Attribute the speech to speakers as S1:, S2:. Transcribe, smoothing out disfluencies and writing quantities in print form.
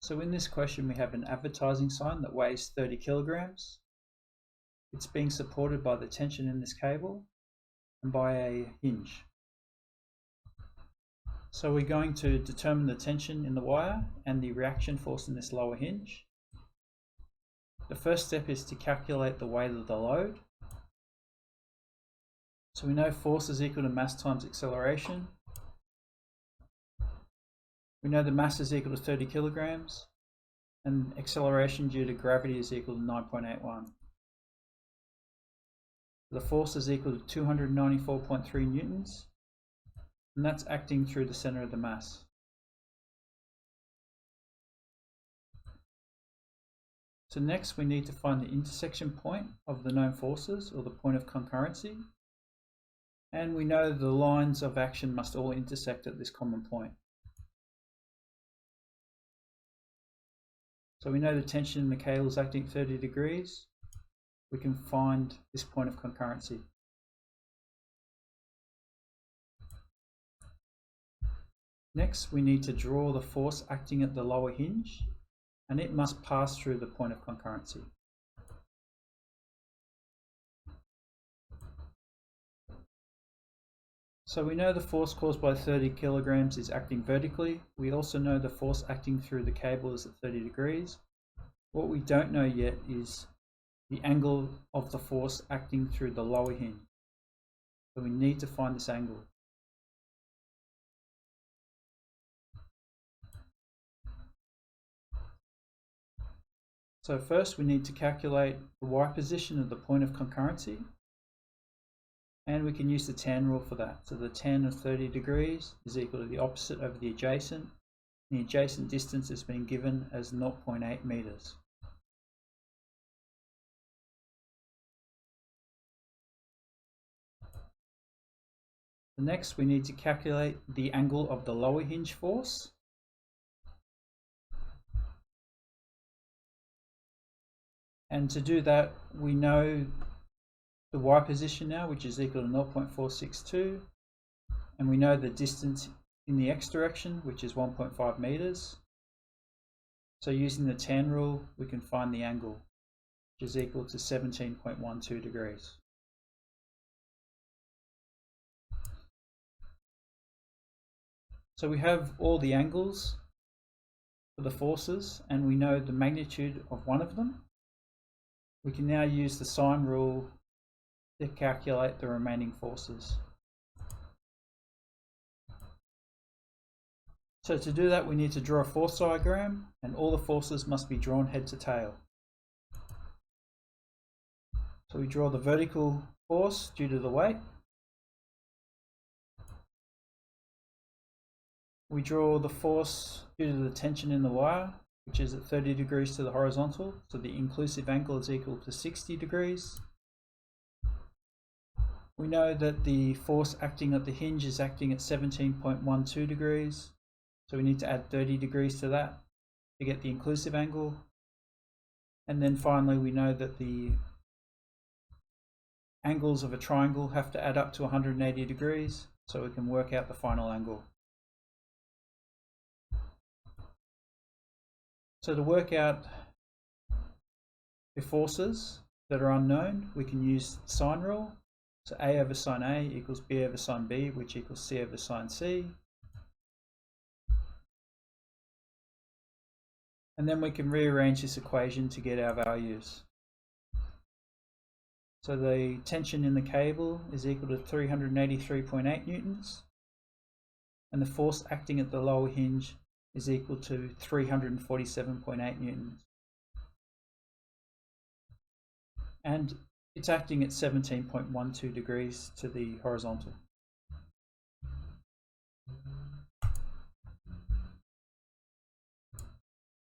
S1: So in this question we have an advertising sign that weighs 30 kilograms. It's being supported by the tension in this cable and by a hinge. So we're going to determine the tension in the wire and the reaction force in this lower hinge. The first step is to calculate the weight of the load. So we know force is equal to mass times acceleration. We know the mass is equal to 30 kilograms and acceleration due to gravity is equal to 9.81. The force is equal to 294.3 newtons, and that's acting through the center of the mass. So next we need to find the intersection point of the known forces, or the point of concurrency. And we know the lines of action must all intersect at this common point. So we know the tension in the cable is acting at 30 degrees. We can find this point of concurrency. Next, we need to draw the force acting at the lower hinge, and it must pass through the point of concurrency. So we know the force caused by 30 kilograms is acting vertically. We also know the force acting through the cable is at 30 degrees. What we don't know yet is the angle of the force acting through the lower hinge. So we need to find this angle. So first we need to calculate the y position of the point of concurrency. And we can use the tan rule for that. So the tan of 30 degrees is equal to the opposite over the adjacent. The adjacent distance has been given as 0.8 meters. Next, we need to calculate the angle of the lower hinge force. And to do that, we know the y position now, which is equal to 0.462, and we know the distance in the x direction, which is 1.5 meters. So using the tan rule, we can find the angle, which is equal to 17.12 degrees. So we have all the angles for the forces, and we know the magnitude of one of them. We can now use the sine rule to calculate the remaining forces. So to do that, we need to draw a force diagram, and all the forces must be drawn head to tail. So we draw the vertical force due to the weight. We draw the force due to the tension in the wire, which is at 30 degrees to the horizontal, so the inclusive angle is equal to 60 degrees. We know that the force acting at the hinge is acting at 17.12 degrees, so we need to add 30 degrees to that to get the inclusive angle. And then finally we know that the angles of a triangle have to add up to 180 degrees, so we can work out the final angle. So to work out the forces that are unknown, we can use the sine rule. So A over sine A equals B over sine B, which equals C over sine C. And then we can rearrange this equation to get our values. So the tension in the cable is equal to 383.8 newtons. And the force acting at the lower hinge is equal to 347.8 newtons. And it's acting at 17.12 degrees to the horizontal.